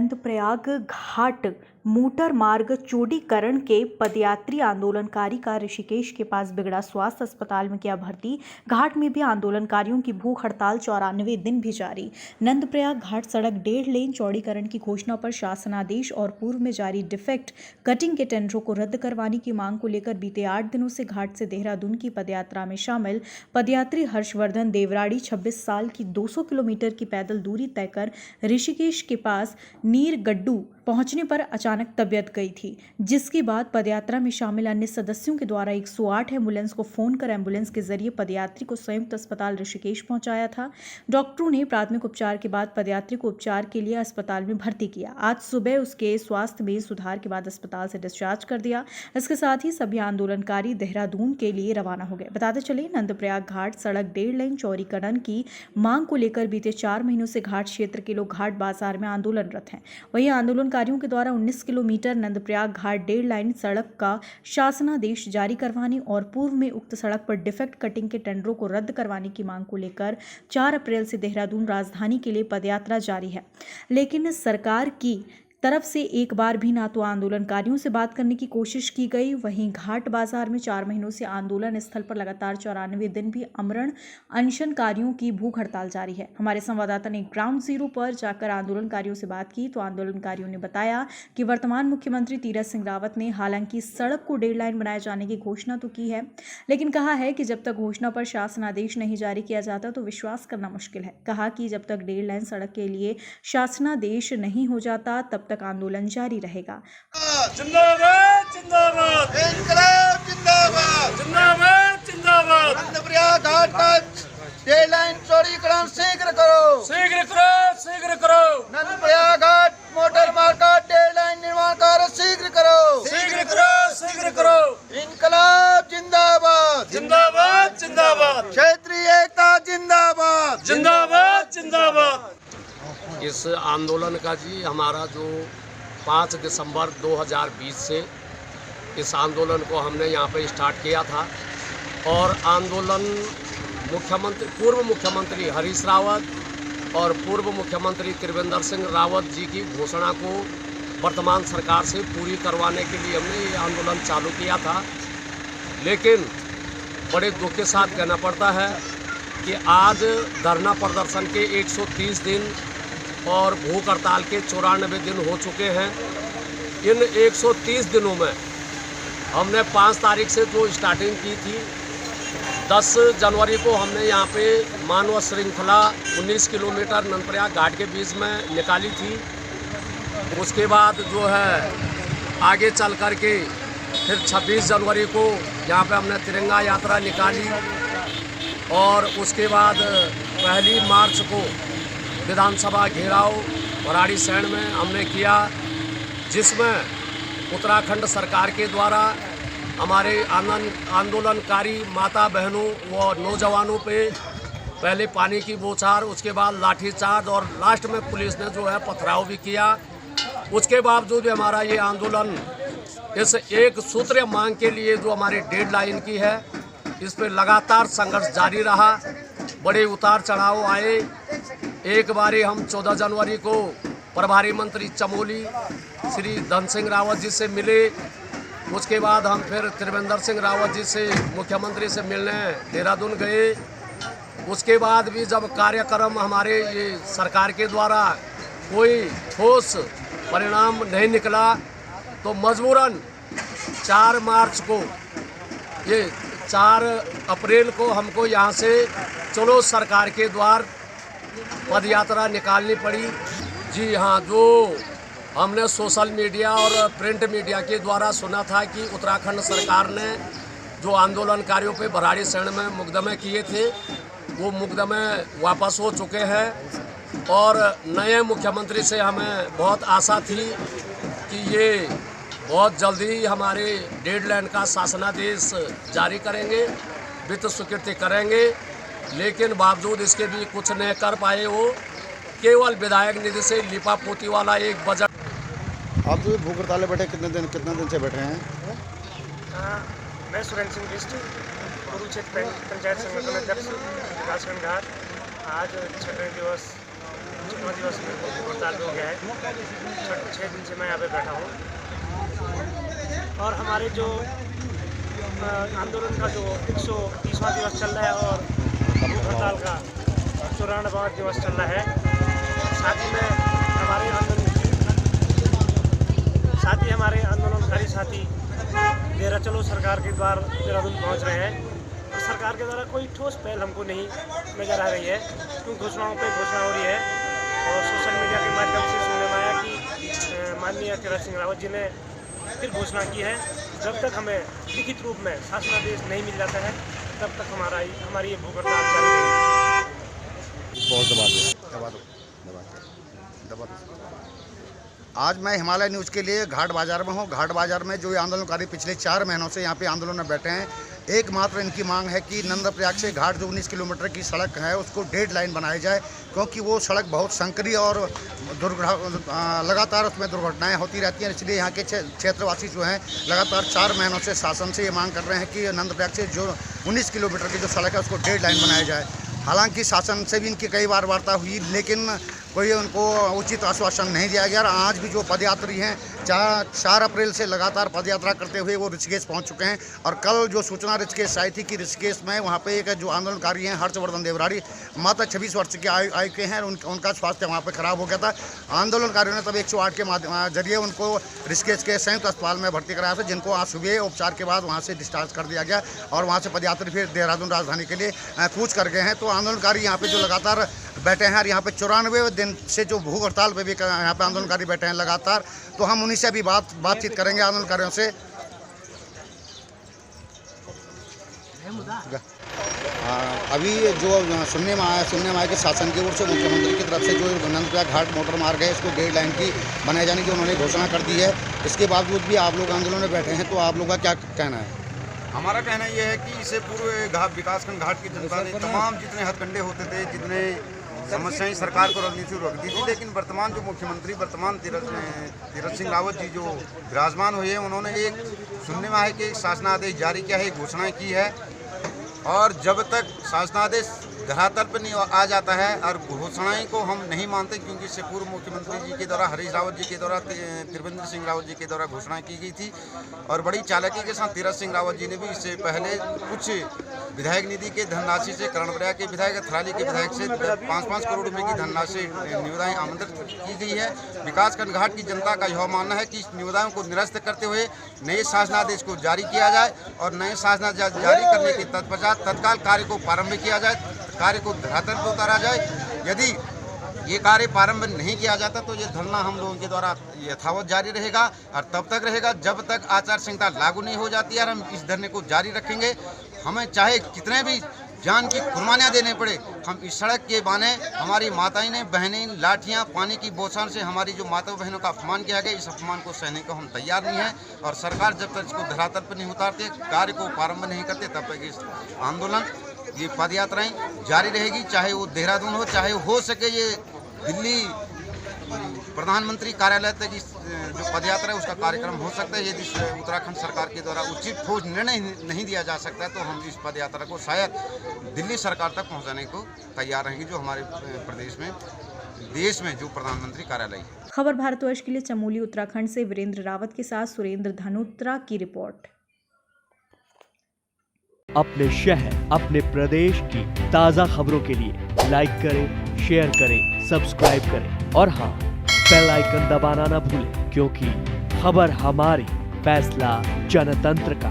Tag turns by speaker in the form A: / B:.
A: नंदप्रयाग घाट motor मार्ग चौड़ीकरण के पदयात्री आंदोलनकारी का ऋषिकेश के पास बिगड़ा स्वास्थ्य अस्पताल में किया भर्ती। घाट में भी आंदोलनकारियों की भूख हड़ताल 94 दिन भी जारी। नंदप्रयाग घाट सड़क 1.5 लेन चौड़ीकरण की घोषणा पर शासनादेश और पूर्व में जारी डिफेक्ट कटिंग के टेंडरों को रद्द करवाने की मांग को लेकर बीते 8 दिनों से घाट से देहरादून की पदयात्रा में शामिल पदयात्री हर्षवर्धन देवराड़ी 26 साल की 200 किलोमीटर की पैदल दूरी तय कर ऋषिकेश के पास नीरगड्डू पहुंचने पर अचानक तबीयत गई थी, जिसके बाद पदयात्रा में शामिल अन्य सदस्यों के द्वारा 108 एम्बुलेंस को फोन कर एम्बुलेंस के जरिए पदयात्री को संयुक्त अस्पताल ऋषिकेश पहुंचाया था। डॉक्टरों ने प्राथमिक उपचार के बाद पदयात्री को उपचार के लिए अस्पताल में भर्ती किया। आज सुबह उसके स्वास्थ्य में सुधार के बाद अस्पताल से डिस्चार्ज कर दिया। इसके साथ ही सभी आंदोलनकारी देहरादून के लिए रवाना हो गए। बताते चले, नंदप्रयाग घाट सड़क 1.5 लेन चौड़ीकरण की मांग को लेकर बीते 4 महीनों से घाट क्षेत्र के लोग घाट बाजार में आंदोलनरत हैं। वहीं आंदोलनकारियों के द्वारा 19 किलोमीटर नंदप्रयाग घाट 1.5 लाइन सड़क का शासनादेश जारी करवाने और पूर्व में उक्त सड़क पर डिफेक्ट कटिंग के टेंडरों को रद्द करवाने की मांग को लेकर 4 अप्रैल से देहरादून राजधानी के लिए पदयात्रा जारी है। लेकिन सरकार की तरफ से एक बार भी ना तो आंदोलनकारियों से बात करने की कोशिश की गई। वहीं घाट बाजार में 4 महीनों से आंदोलन स्थल पर लगातार 94 दिन भी अमरण अनशनकारियों की भूख हड़ताल जारी है। हमारे संवाददाता ने ग्राउंड जीरो पर जाकर आंदोलनकारियों से बात की तो आंदोलनकारियों ने बताया कि वर्तमान मुख्यमंत्री तीरथ सिंह रावत ने हालांकि सड़क को 1.5 लाइन बनाए जाने की घोषणा तो की है, लेकिन कहा है कि जब तक घोषणा पर शासनादेश नहीं जारी किया जाता तो विश्वास करना मुश्किल है। कहा कि जब तक 1.5 लाइन सड़क के लिए शासनादेश नहीं हो जाता तब तक आंदोलन जारी रहेगा।
B: जिंदाबाद जिंदाबाद इंकलाब जिंदाबाद जिंदाबाद जिंदाबाद नंदप्रयाग घाट का 1.5 लाइन चौड़ीकरण शीघ्र करो शीघ्र करो शीघ्र करो। नंदप्रयाग घाट मोटर मार्ग का 1.5 लाइन निर्माण कार्य शीघ्र करो शीघ्र करो शीघ्र करो। इंकलाब जिंदाबाद जिंदाबाद जिंदाबाद क्षेत्रीय एकता जिंदाबाद जिंदाबाद जिंदाबाद।
C: इस आंदोलन का जी हमारा जो 5 दिसंबर 2020 से इस आंदोलन को हमने यहाँ पे स्टार्ट किया था और आंदोलन पूर्व मुख्यमंत्री हरीश रावत और पूर्व मुख्यमंत्री त्रिवेंद्र सिंह रावत जी की घोषणा को वर्तमान सरकार से पूरी करवाने के लिए हमने ये आंदोलन चालू किया था। लेकिन बड़े दुख के साथ कहना पड़ता है कि आज धरना प्रदर्शन के 130 दिन और भूख हड़ताल के 94 दिन हो चुके हैं। इन 130 दिनों में हमने 5 तारीख से जो स्टार्टिंग की थी, 10 जनवरी को हमने यहाँ पे मानव श्रृंखला 19 किलोमीटर नंदप्रयाग घाट के बीच में निकाली थी। उसके बाद जो है आगे चल कर के फिर 26 जनवरी को यहाँ पे हमने तिरंगा यात्रा निकाली और उसके बाद 1 मार्च को विधानसभा घेराव भराड़ीसैंण में हमने किया, जिसमें उत्तराखंड सरकार के द्वारा हमारे आंदोलनकारी माता बहनों व नौजवानों पे पहले पानी की बौछार, उसके बाद लाठीचार्ज और लास्ट में पुलिस ने जो है पथराव भी किया। उसके बावजूद भी हमारा ये आंदोलन इस एक सूत्रीय मांग के लिए जो हमारी 1.5 लाइन की है, इस पर लगातार संघर्ष जारी रहा। बड़े उतार चढ़ाव आए। एक बारी हम 14 जनवरी को प्रभारी मंत्री चमोली श्री धन सिंह रावत जी से मिले। उसके बाद हम फिर त्रिवेंद्र सिंह रावत जी से मुख्यमंत्री से मिलने देहरादून गए। उसके बाद भी जब कार्यक्रम हमारे ये सरकार के द्वारा कोई ठोस परिणाम नहीं निकला तो मजबूरन 4 मार्च को ये 4 अप्रैल को हमको यहाँ से चलो सरकार के द्वार पदयात्रा निकालनी पड़ी। जी हाँ, जो हमने सोशल मीडिया और प्रिंट मीडिया के द्वारा सुना था कि उत्तराखंड सरकार ने जो आंदोलनकारियों पे भराड़ीसैंण में मुकदमे किए थे, वो मुकदमे वापस हो चुके हैं और नए मुख्यमंत्री से हमें बहुत आशा थी कि ये बहुत जल्दी हमारे 1.5 लाइन का शासनादेश जारी करेंगे, वित्त स्वीकृति करेंगे। लेकिन बावजूद इसके भी कुछ नहीं कर पाए। वो केवल विधायक निधि से लिपा पोती वाला एक बजट।
D: आप जो भूख हड़ताल बैठे कितने दिन से बैठे हैं?
E: मैं सुरेंद्र सिंह बिष्ट, पूर्व क्षेत्र पंचायत संगठन अध्यक्ष विकासखंड घाट। आज 6वें दिवस 6वां दिवस में हड़ताल हो गया है। 6 दिन से मैं यहाँ पे बैठा हूँ और हमारे जो आंदोलन का जो 130वां दिवस चल रहा है और भूख हड़ताल का 94वां दिवस चल रहा है। साथ ही हमारे आंदोलनकारी साथी डेरा चलो सरकार के द्वार देहरादून पहुँच रहे हैं और सरकार के द्वारा कोई ठोस पहल हमको नहीं नजर आ रही है, क्योंकि घोषणाओं पे घोषणा हो रही है और सोशल मीडिया के माध्यम से सुनने में आया कि माननीय तीरथ सिंह रावत जी ने फिर घोषणा की है, जब तक हमें लिखित रूप में शासनादेश नहीं मिल जाता है तब तक हमारी ये भूख हड़ताल जारी रहेगी।
D: बहुत दबा दो। आज मैं हिमालय न्यूज़ के लिए घाट बाजार में हूँ। घाट बाजार में जो ये आंदोलनकारी पिछले 4 महीनों से यहाँ पे आंदोलन में बैठे हैं, एकमात्र इनकी मांग है कि नंदप्रयाग से घाट जो 19 किलोमीटर की सड़क है उसको डेड लाइन बनाई जाए, क्योंकि वो सड़क बहुत संकरी और लगातार उसमें दुर्घटनाएं होती रहती हैं। इसलिए यहाँ के क्षेत्रवासी जो हैं लगातार 4 महीनों से शासन से ये मांग कर रहे हैं कि नंदप्रयाग से जो 19 किलोमीटर की जो सड़क है उसको डेड लाइन बनाया जाए। हालांकि शासन से भी इनकी कई बार वार्ता हुई, लेकिन कोई उनको उचित आश्वासन नहीं दिया गया। आज भी जो पदयात्री हैं 4 अप्रैल से लगातार पदयात्रा करते हुए वो ऋषिकेश पहुंच चुके हैं और कल जो सूचना ऋषिकेश से आई थी कि ऋषिकेश में वहां पे एक जो आंदोलनकारी हैं हर्षवर्धन देवराड़ी, मात्र 26 वर्ष के आयु के हैं, उनका स्वास्थ्य वहां पे खराब हो गया था। आंदोलनकारियों ने तब 108 के जरिए उनको ऋषिकेश के संयुक्त अस्पताल में भर्ती कराया था, जिनको आज सुबह उपचार के बाद वहाँ से डिस्चार्ज कर दिया गया और वहाँ से पदयात्री फिर देहरादून राजधानी के लिए कूच कर गए हैं। तो आंदोलनकारी यहाँ पे जो लगातार बैठे हैं और यहाँ पे 94 दिन से जो भूख हड़ताल पे भी यहाँ पे आंदोलनकारी बैठे हैं लगातार, तो हम उन्हीं से भी बातचीत करेंगे आंदोलनकारियों से। अभी जो सुनने में आया कि शासन की ओर से मुख्यमंत्री की तरफ से जो नंदप्रयाग घाट मोटर मार्ग है इसको डेड लाइन की बनाए जाने की उन्होंने घोषणा कर दी है। इसके बावजूद भी आप लोग आंदोलन में बैठे हैं, तो आप लोगों का क्या कहना है?
F: हमारा कहना यह है कि इससे पूर्व विकासखंड घाट की जनता ने तमाम जितने हथकंडे होते थे, जितने समस्याएं सरकार को रखनी थी रख दी थी, लेकिन वर्तमान जो मुख्यमंत्री तीरथ सिंह रावत जी जो विराजमान हुए हैं, उन्होंने एक सुनने में आया कि एक शासनादेश जारी किया है, घोषणा की है और जब तक शासनादेश धरातल पर नहीं आ जाता है और घोषणाएं को हम नहीं मानते, क्योंकि इससे पूर्व मुख्यमंत्री जी के द्वारा हरीश रावत जी के द्वारा त्रिवेंद्र सिंह रावत जी के द्वारा घोषणा की गई थी और बड़ी चालाकी के साथ तीरथ सिंह रावत जी ने भी इससे पहले कुछ विधायक निधि के धनराशि से कर्णप्रयाग के विधायक थराली के विधायक से 5-5 करोड़ रुपए की धनराशि निविदाएं आमंत्रित की गई है। विकासखंड घाट की जनता का यह मानना है कि इस निविदाओं को निरस्त करते हुए नए शासनादेश को जारी किया जाए और नए शासनादेश जारी करने के तत्पश्चात तत्काल कार्य को प्रारंभ किया जाए, कार्य को धरातल पर उतारा जाए। यदि ये कार्य प्रारंभ नहीं किया जाता तो ये धरना हम लोगों के द्वारा यथावत जारी रहेगा और तब तक रहेगा जब तक आचार संहिता लागू नहीं हो जाती है। और हम इस धरने को जारी रखेंगे, हमें चाहे कितने भी जान की कुर्बानियाँ देने पड़े, हम इस सड़क के बाने हमारी माताएं ने बहनें लाठियाँ पानी की बौछार से हमारी जो माता बहनों का अपमान किया गया, इस अपमान को सहने को हम तैयार नहीं हैं और सरकार जब तक इसको धरातल पर नहीं उतारते, कार्य को प्रारंभ नहीं करते, तब तक इस आंदोलन ये पदयात्राएं जारी रहेगी। चाहे वो देहरादून हो सके ये दिल्ली प्रधानमंत्री कार्यालय तक इस जो पदयात्रा है उसका कार्यक्रम हो सकता है। यदि उत्तराखंड सरकार के द्वारा उचित ठोस निर्णय नहीं दिया जा सकता है तो हम इस पदयात्रा को शायद दिल्ली सरकार तक पहुंचाने को तैयार रहेंगे, जो हमारे प्रदेश में देश में जो प्रधानमंत्री कार्यालय है।
A: खबर भारतवर्ष के लिए चमोली उत्तराखंड से वीरेंद्र रावत के साथ सुरेंद्र धनोत्रा की रिपोर्ट।
G: अपने शहर अपने प्रदेश की ताज़ा खबरों के लिए लाइक करें, शेयर करें, सब्सक्राइब करें और हाँ, बेल आइकन दबाना ना भूलें, क्योंकि खबर हमारी, फैसला जनतंत्र का।